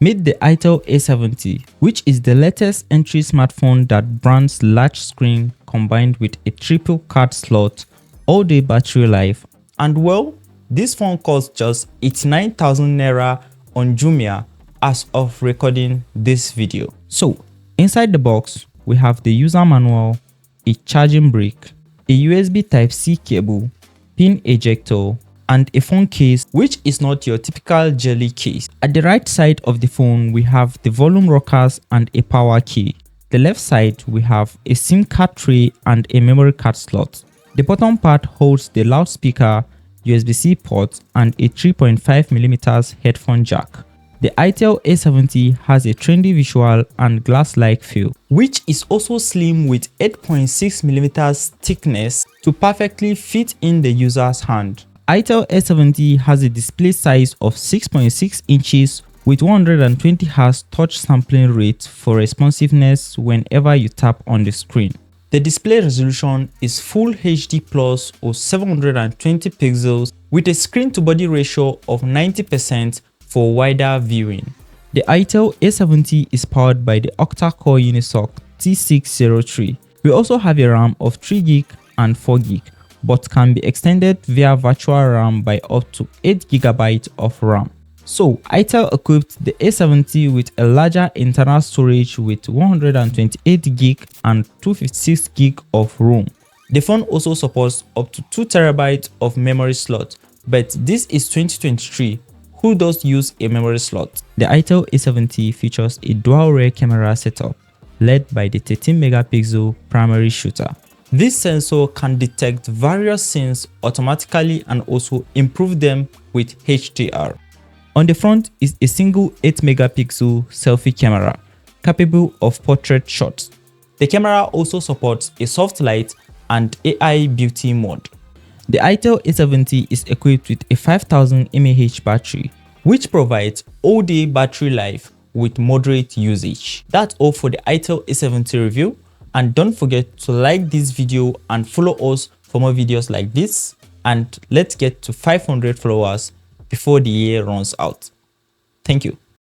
Meet the Itel A70, which is the latest entry smartphone that brands large screen combined with a triple card slot, all-day battery life, and well, this phone costs just 89,000 naira on Jumia as of recording this video. So, inside the box, we have the user manual, a charging brick, a USB Type-C cable, pin ejector, and a phone case, which is not your typical jelly case. At the right side of the phone, we have the volume rockers and a power key. The left side, we have a SIM card tray and a memory card slot. The bottom part holds the loudspeaker, USB-C port, and a 3.5mm headphone jack. The Itel A70 has a trendy visual and glass-like feel, which is also slim with 8.6mm thickness to perfectly fit in the user's hand. Itel A70 has a display size of 6.6 inches with 120Hz touch sampling rate for responsiveness whenever you tap on the screen. The display resolution is Full HD Plus or 720 pixels with a screen-to-body ratio of 90% for wider viewing. The Itel A70 is powered by the octa-core Unisoc T603. We also have a RAM of 3GB and 4GB, but can be extended via virtual RAM by up to 8GB of RAM. So, Itel equipped the A70 with a larger internal storage with 128GB and 256GB of room. The phone also supports up to 2TB of memory slot, but this is 2023. Who does use a memory slot? The Itel A70 features a dual rear camera setup led by the 13MP primary shooter. This sensor can detect various scenes automatically and also improve them with HDR. On the front is a single 8MP selfie camera capable of portrait shots. The camera also supports a soft light and AI beauty mode. The Itel A70 is equipped with a 5000 mAh battery, which provides all-day battery life with moderate usage. That's all for the Itel A70 review, and don't forget to like this video and follow us for more videos like this, and let's get to 500 followers before the year runs out. Thank you.